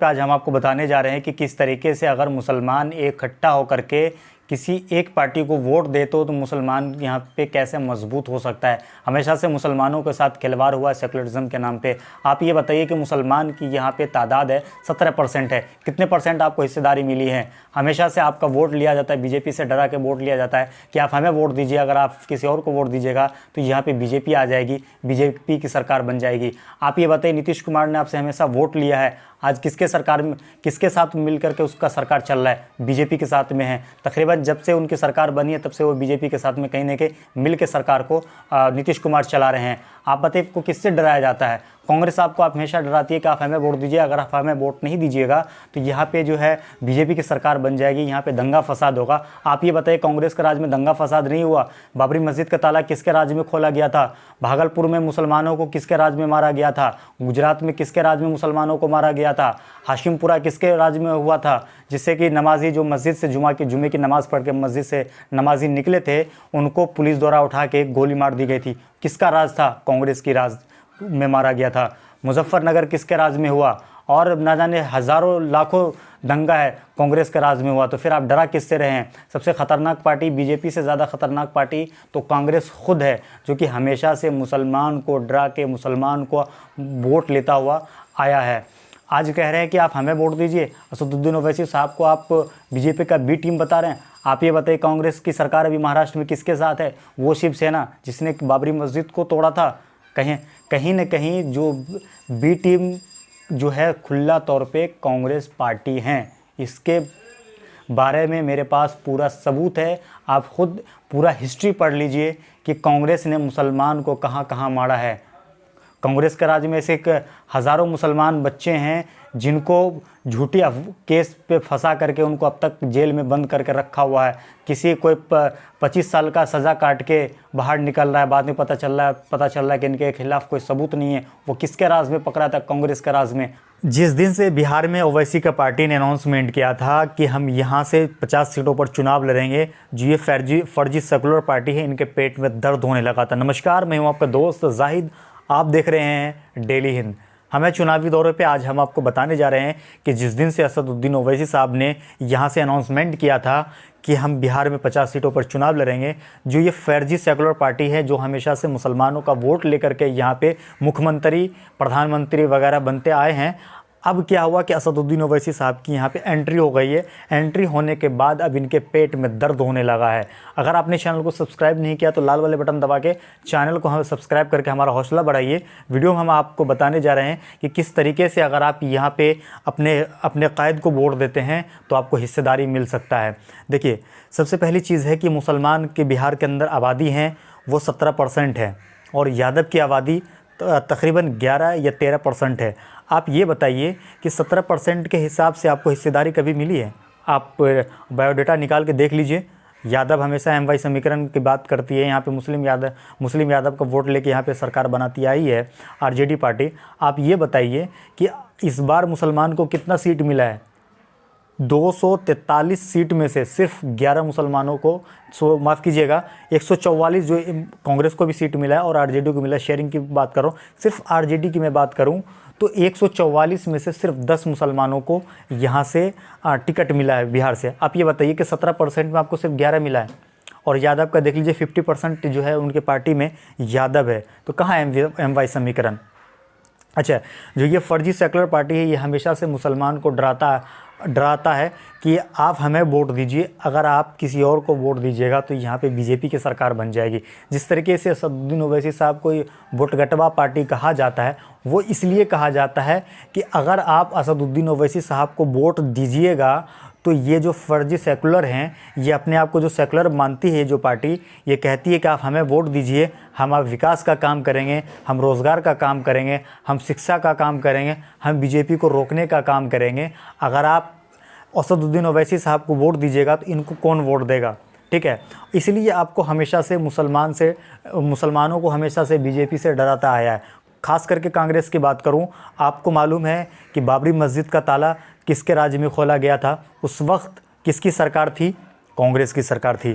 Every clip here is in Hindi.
पे आज हम आपको बताने जा रहे हैं कि किस तरीके से अगर मुसलमान इकट्ठा होकर के किसी एक पार्टी को वोट दे तो मुसलमान यहाँ पे कैसे मजबूत हो सकता है। हमेशा से मुसलमानों के साथ खिलवाड़ हुआ है सेकुलरिज्म के नाम पे। आप ये बताइए कि मुसलमान की यहाँ पे तादाद है 17% है, कितने परसेंट आपको हिस्सेदारी मिली है। हमेशा से आपका वोट लिया जाता है, बीजेपी से डरा के वोट लिया जाता है कि आप हमें वोट दीजिए, अगर आप किसी और को वोट दीजिएगा तो यहाँ पे बीजेपी आ जाएगी, बीजेपी की सरकार बन जाएगी। आप ये बताइए, नीतीश कुमार ने आपसे हमेशा वोट लिया है, आज किसके सरकार में, किसके साथ मिल करके उसका सरकार चल रहा है, बीजेपी के साथ में है। तकरीबन जब से उनकी सरकार बनी है तब से वो बीजेपी के साथ में कहीं ना कहीं मिल के सरकार को नीतीश कुमार चला रहे हैं। आप बताइए को किससे डराया जाता है। कांग्रेस आपको आप हमेशा डराती है कि आप हमें वोट दीजिए, अगर आप हमें वोट नहीं दीजिएगा तो यहाँ पे जो है बीजेपी की सरकार बन जाएगी, यहाँ पे दंगा फसाद होगा। आप ये बताइए, कांग्रेस के राज में दंगा फसाद नहीं हुआ। बाबरी मस्जिद का ताला किसके राज में खोला गया था, भागलपुर में मुसलमानों को किसके राज में मारा गया था, गुजरात में किसके राज में मुसलमानों को मारा गया था, हाशिमपुरा किसके राज में हुआ था, जिससे कि नमाजी जो मस्जिद से जुमे की नमाज़ पढ़ के मस्जिद से नमाजी निकले थे उनको पुलिस द्वारा उठा के गोली मार दी गई थी। किसका राज था, कांग्रेस की राज में मारा गया था। मुजफ्फरनगर किसके राज में हुआ, और ना जाने हज़ारों लाखों दंगा है कांग्रेस के राज में हुआ। तो फिर आप डरा किससे रहे हैं। सबसे ख़तरनाक पार्टी, बीजेपी से ज़्यादा ख़तरनाक पार्टी तो कांग्रेस खुद है, जो कि हमेशा से मुसलमान को डरा के मुसलमान को वोट लेता हुआ आया है। आज कह रहे हैं कि आप हमें वोट दीजिए, असदुद्दीन ओवैसी साहब को आप बीजेपी का बी टीम बता रहे हैं। आप ये बताइए, कांग्रेस की सरकार अभी महाराष्ट्र में किसके साथ है, वो शिवसेना जिसने बाबरी मस्जिद को तोड़ा था। कहीं न कहीं जो बी टीम जो है खुला तौर पे कांग्रेस पार्टी हैं। इसके बारे में मेरे पास पूरा सबूत है, आप खुद पूरा हिस्ट्री पढ़ लीजिए कि कांग्रेस ने मुसलमान को कहाँ कहाँ मारा है। कांग्रेस के राज्य में से हज़ारों मुसलमान बच्चे हैं जिनको झूठी केस पे फंसा करके उनको अब तक जेल में बंद करके रखा हुआ है। किसी कोई 25 साल का सज़ा काट के बाहर निकल रहा है, बाद में पता चल रहा है कि इनके खिलाफ़ कोई सबूत नहीं है। वो किसके राज में पकड़ा था, कांग्रेस के राज में। जिस दिन से बिहार में ओवैसी का पार्टी ने अनाउंसमेंट किया था कि हम यहाँ से 50 सीटों पर चुनाव लड़ेंगे, जो ये फर्जी सेकुलर पार्टी है, इनके पेट में दर्द होने लगा था। नमस्कार, मैं हूँ आपका दोस्त जाहिद, आप देख रहे हैं डेली हिंद। हमें चुनावी दौरे पे आज हम आपको बताने जा रहे हैं कि जिस दिन से असदुद्दीन ओवैसी साहब ने यहाँ से अनाउंसमेंट किया था कि हम बिहार में 50 सीटों पर चुनाव लड़ेंगे, जो ये फर्जी सेकुलर पार्टी है, जो हमेशा से मुसलमानों का वोट लेकर के यहाँ पे मुख्यमंत्री, प्रधानमंत्री वगैरह बनते आए हैं। अब क्या हुआ कि असदुद्दीन ओवैसी साहब की यहाँ पे एंट्री हो गई है। एंट्री होने के बाद अब इनके पेट में दर्द होने लगा है। अगर आपने चैनल को सब्सक्राइब नहीं किया तो लाल वाले बटन दबा के चैनल को हमें सब्सक्राइब करके हमारा हौसला बढ़ाइए। वीडियो में हम आपको बताने जा रहे हैं कि किस तरीके से अगर आप यहाँ पे अपने कायद को वोट देते हैं तो आपको हिस्सेदारी मिल सकता है। देखिए, सबसे पहली चीज़ है कि मुसलमान के बिहार के अंदर आबादी हैं वो 17% है, और यादव की आबादी तकरीबन 11 या 13% है। आप ये बताइए कि 17% के हिसाब से आपको हिस्सेदारी कभी मिली है? आप बायोडाटा निकाल के देख लीजिए। यादव हमेशा एमवाई समीकरण की बात करती है। यहाँ पे मुस्लिम यादव का वोट लेके यहाँ पे सरकार बनाती आई है आरजेडी पार्टी। आप ये बताइए कि इस बार मुसलमान को कितना सीट मिला है? 243 सीट में से सिर्फ 11 मुसलमानों को, माफ़ कीजिएगा, 144 जो कांग्रेस को भी सीट मिला है और आरजेडी को मिला है। शेयरिंग की बात करूँ, सिर्फ आरजेडी की मैं बात करूँ तो 144 में से सिर्फ 10 मुसलमानों को यहाँ से टिकट मिला है बिहार से। आप ये बताइए कि 17% में आपको सिर्फ 11 मिला है। और यादव का देख लीजिए, 50% जो है उनके पार्टी में यादव है। तो कहाँ है एमवाई समीकरण? अच्छा, जो ये फर्जी सेकुलर पार्टी है, ये हमेशा से मुसलमान को डराता है कि आप हमें वोट दीजिए, अगर आप किसी और को वोट दीजिएगा तो यहाँ पे बीजेपी की सरकार बन जाएगी। जिस तरीके से असदुद्दीन ओवैसी साहब को वोटगटवा पार्टी कहा जाता है, वो इसलिए कहा जाता है कि अगर आप असदुद्दीन ओवैसी साहब को वोट दीजिएगा तो ये जो फर्जी सेकुलर हैं, ये अपने आप को जो सेकुलर मानती है जो पार्टी, ये कहती है कि आप हमें वोट दीजिए, हम आप विकास का काम करेंगे, हम रोज़गार का काम करेंगे, हम शिक्षा का काम करेंगे, हम बीजेपी को रोकने का काम करेंगे। अगर आप असदुद्दीन ओवैसी साहब को वोट दीजिएगा तो इनको कौन वोट देगा? ठीक है, इसलिए आपको हमेशा से मुसलमानों को हमेशा से बीजेपी से डराता आया है। ख़ास करके कांग्रेस की बात करूं, आपको मालूम है कि बाबरी मस्जिद का ताला किसके राज्य में खोला गया था? उस वक्त किसकी सरकार थी? कांग्रेस की सरकार थी।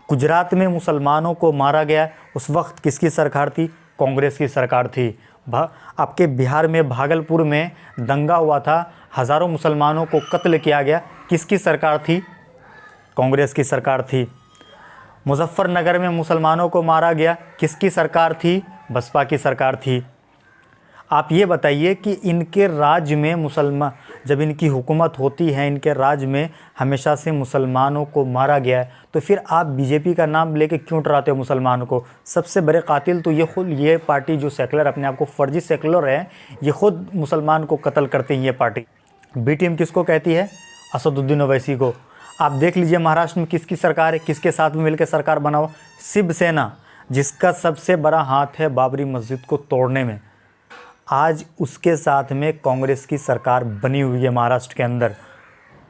गुजरात में मुसलमानों को मारा गया, उस वक्त किसकी सरकार थी? कांग्रेस की सरकार थी। आपके बिहार में भागलपुर में दंगा हुआ था, हज़ारों मुसलमानों को कत्ल किया गया, किसकी सरकार थी? कांग्रेस की सरकार थी। मुजफ्फरनगर में मुसलमानों को मारा गया, किसकी सरकार थी? बसपा की सरकार थी। आप ये बताइए कि इनके राज्य में मुसलमान, जब इनकी हुकूमत होती है, इनके राज्य में हमेशा से मुसलमानों को मारा गया है, तो फिर आप बीजेपी का नाम लेके क्यों डराते हो मुसलमानों को? सबसे बड़े कातिल तो ये पार्टी जो सेकुलर, अपने आप को फर्जी सेकुलर है, ये खुद मुसलमान को कत्ल करती है। ये पार्टी बी टीम किसको कहती है? असदुद्दीन ओवैसी को। आप देख लीजिए महाराष्ट्र में किसकी सरकार है, किसके साथ में मिलकर सरकार बनाओ? शिवसेना, जिसका सबसे बड़ा हाथ है बाबरी मस्जिद को तोड़ने में, आज उसके साथ में कांग्रेस की सरकार बनी हुई है महाराष्ट्र के अंदर।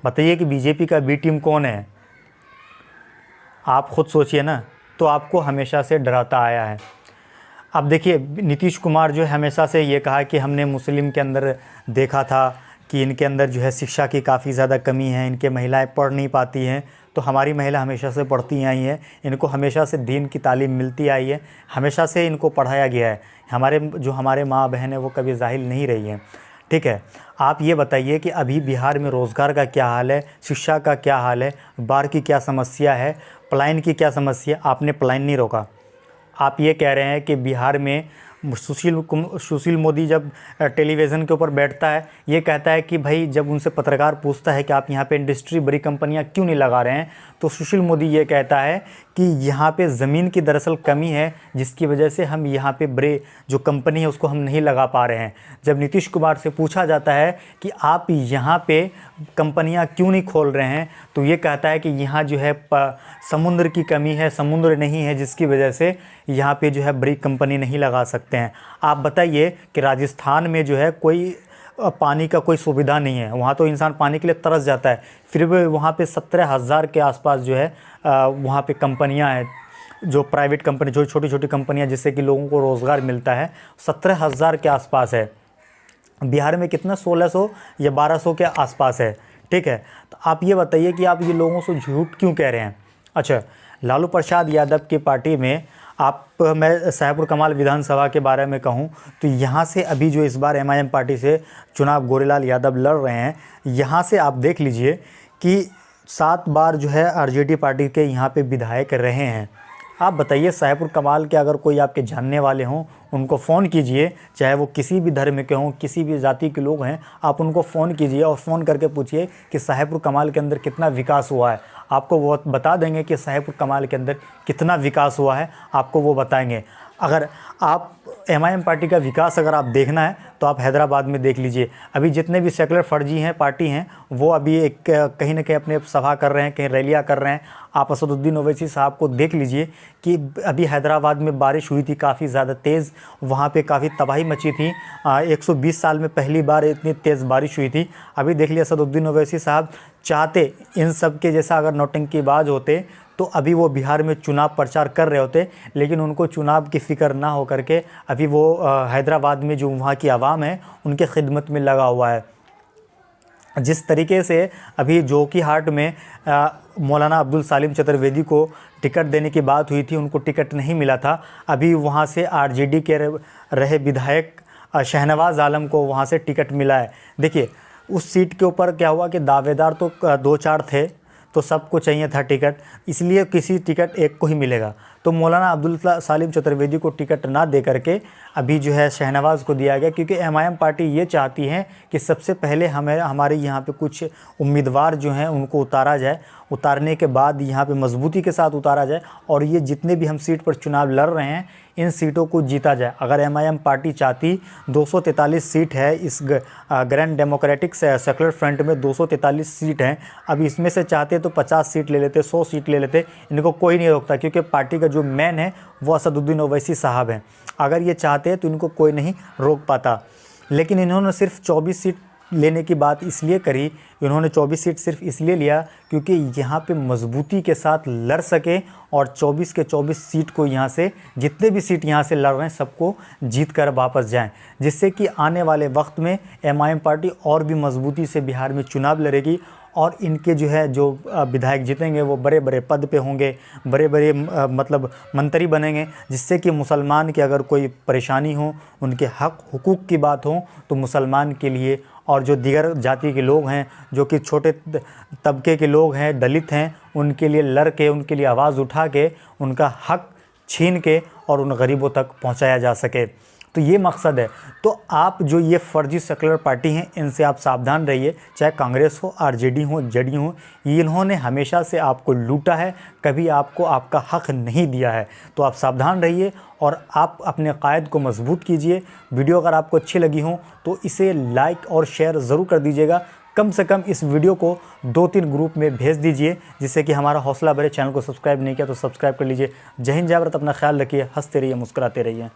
बताइए कि बीजेपी का बी टीम कौन है? आप खुद सोचिए ना। तो आपको हमेशा से डराता आया है। अब देखिए, नीतीश कुमार जो है हमेशा से ये कहा कि हमने मुस्लिम के अंदर देखा था कि इनके अंदर जो है शिक्षा की काफ़ी ज़्यादा कमी है, इनके महिलाएं पढ़ नहीं पाती हैं, तो हमारी महिला हमेशा से पढ़ती आई हैं, इनको हमेशा से दीन की तालीम मिलती आई है, हमेशा से इनको पढ़ाया गया है। हमारे माँ बहन है वो कभी जाहिल नहीं रही हैं। ठीक है, आप ये बताइए कि अभी बिहार में रोज़गार का क्या हाल है, शिक्षा का क्या हाल है, बाढ़ की क्या समस्या है, पलायन की क्या समस्या? आपने पलायन नहीं रोका। आप ये कह रहे हैं कि बिहार में सुशील मोदी जब टेलीविज़न के ऊपर बैठता है, ये कहता है कि भाई, जब उनसे पत्रकार पूछता है कि आप यहाँ पे इंडस्ट्री, बड़ी कंपनियाँ क्यों नहीं लगा रहे हैं, तो सुशील मोदी ये कहता है कि यहाँ पे ज़मीन की दरअसल कमी है, जिसकी वजह से हम यहाँ पे बड़े जो कंपनी है उसको हम नहीं लगा पा रहे हैं। जब नीतीश कुमार से पूछा जाता है कि आप यहाँ पे कंपनियाँ क्यों नहीं खोल रहे हैं, तो ये कहता है कि यहाँ जो है समुद्र की कमी है, समुद्र नहीं है, जिसकी वजह से यहाँ पे जो है बड़ी कंपनी नहीं लगा सकते हैं। आप बताइए कि राजस्थान में जो है कोई पानी का कोई सुविधा नहीं है, वहाँ तो इंसान पानी के लिए तरस जाता है, फिर भी वहाँ पे 17,000 के आसपास जो है वहाँ पे कंपनियाँ हैं, जो प्राइवेट कंपनी, जो छोटी छोटी कंपनियाँ जिससे कि लोगों को रोज़गार मिलता है, 17,000 के आसपास है। बिहार में कितना, 1600 या 1200 के आसपास है। ठीक है, तो आप ये बताइए कि आप ये लोगों से झूठ क्यों कह रहे हैं? अच्छा, लालू प्रसाद यादव की पार्टी में मैं शाहपुर कमाल विधानसभा के बारे में कहूं तो यहाँ से अभी जो इस बार एमआईएम पार्टी से चुनाव गोरेलाल यादव लड़ रहे हैं, यहाँ से आप देख लीजिए कि 7 बार जो है आरजेडी पार्टी के यहाँ पे विधायक रहे हैं। आप बताइए, शाहपुर कमाल के अगर कोई आपके जानने वाले हों, उनको फ़ोन कीजिए, चाहे वो किसी भी धर्म के हों, किसी भी जाति के लोग हैं, आप उनको फ़ोन कीजिए और फ़ोन करके पूछिए कि शाहपुर कमाल के अंदर कितना विकास हुआ है। आपको वो बता देंगे कि शाहपुर कमाल के अंदर कितना विकास हुआ है, आपको वो बताएंगे। अगर आप एमआईएम पार्टी का विकास अगर आप देखना है तो आप हैदराबाद में देख लीजिए। अभी जितने भी सेकुलर फर्जी हैं पार्टी हैं, वो अभी एक कहीं ना कहीं अपने सभा कर रहे हैं, कहीं रैलियां कर रहे हैं। आप असदुद्दीन ओवैसी साहब को देख लीजिए कि अभी हैदराबाद में बारिश हुई थी काफ़ी ज़्यादा तेज़, वहाँ पे काफ़ी तबाही मची थी। 120 साल में पहली बार इतनी तेज़ बारिश हुई थी। अभी देख लिया, असदुद्दीन ओवैसी साहब चाहते इन सब के जैसा अगर नौटंकीबाज होते तो अभी वो बिहार में चुनाव प्रचार कर रहे होते, लेकिन उनको चुनाव की फ़िक्र ना हो करके अभी वो हैदराबाद में जो वहाँ की आवाम है उनके खिदमत में लगा हुआ है। जिस तरीके से अभी जोकीहाट में मौलाना अब्दुल सालिम चतुर्वेदी को टिकट देने की बात हुई थी, उनको टिकट नहीं मिला था, अभी वहाँ से आरजेडी के रहे विधायक शहनवाज़ आलम को वहाँ से टिकट मिला है। देखिए, उस सीट के ऊपर क्या हुआ कि दावेदार तो 2-4 थे, तो सबको चाहिए था टिकट, इसलिए किसी टिकट एक को ही मिलेगा। तो मौलाना अब्दुल सालिम चतुर्वेदी को टिकट ना दे करके अभी जो है शहनवाज़ को दिया गया, क्योंकि एमआईएम पार्टी ये चाहती है कि सबसे पहले हमारे यहाँ पे कुछ उम्मीदवार जो हैं उनको उतारा जाए, उतारने के बाद यहाँ पे मजबूती के साथ उतारा जाए, और ये जितने भी हम सीट पर चुनाव लड़ रहे हैं इन सीटों को जीता जाए। अगर एमआईएम पार्टी चाहती, 243 सीट है इस ग्रैंड डेमोक्रेटिक सेकुलर फ्रंट में, 243 सीट हैं, अब इसमें से चाहते तो 50 सीट ले लेते, 100 सीट ले लेते, इनको कोई नहीं रोकता, क्योंकि पार्टी का जो मैन है वो असदुद्दीन ओवैसी साहब हैं। अगर ये चाहते हैं तो इनको कोई नहीं रोक पाता, लेकिन इन्होंने सिर्फ 24 सीट लेने की बात इसलिए करी, इन्होंने 24 सीट सिर्फ इसलिए लिया क्योंकि यहाँ पे मजबूती के साथ लड़ सके और 24 के 24 सीट को यहाँ से, जितने भी सीट यहाँ से लड़ रहे हैं सबको जीत कर वापस जाएं, जिससे कि आने वाले वक्त में एमआईएम पार्टी और भी मजबूती से बिहार में चुनाव लड़ेगी और इनके जो विधायक जीतेंगे वो बड़े बड़े पद पे होंगे, बड़े बड़े मतलब मंत्री बनेंगे, जिससे कि मुसलमान की अगर कोई परेशानी हो, उनके हक हुकूक की बात हो तो मुसलमान के लिए और जो दीगर जाति के लोग हैं, जो कि छोटे तबके के लोग हैं, दलित हैं, उनके लिए लड़ के, उनके लिए आवाज़ उठा के उनका हक छीन के और उन गरीबों तक पहुंचाया जा सके। तो ये मकसद है। तो आप जो ये फर्जी सेकुलर पार्टी हैं, इनसे आप सावधान रहिए, चाहे कांग्रेस हो, आरजेडी हो, जेडीयू हो, इन्होंने हमेशा से आपको लूटा है, कभी आपको आपका हक नहीं दिया है। तो आप सावधान रहिए और आप अपने कायद को मजबूत कीजिए। वीडियो अगर आपको अच्छी लगी हो तो इसे लाइक और शेयर ज़रूर कर दीजिएगा। कम से कम इस वीडियो को 2-3 ग्रुप में भेज दीजिए, जिससे कि हमारा हौसला बढ़े। चैनल को सब्सक्राइब नहीं किया तो सब्सक्राइब कर लीजिए। जय हिंद, जय भारत, अपना ख्याल रखिए, हंसते रहिए, मुस्कुराते रहिए।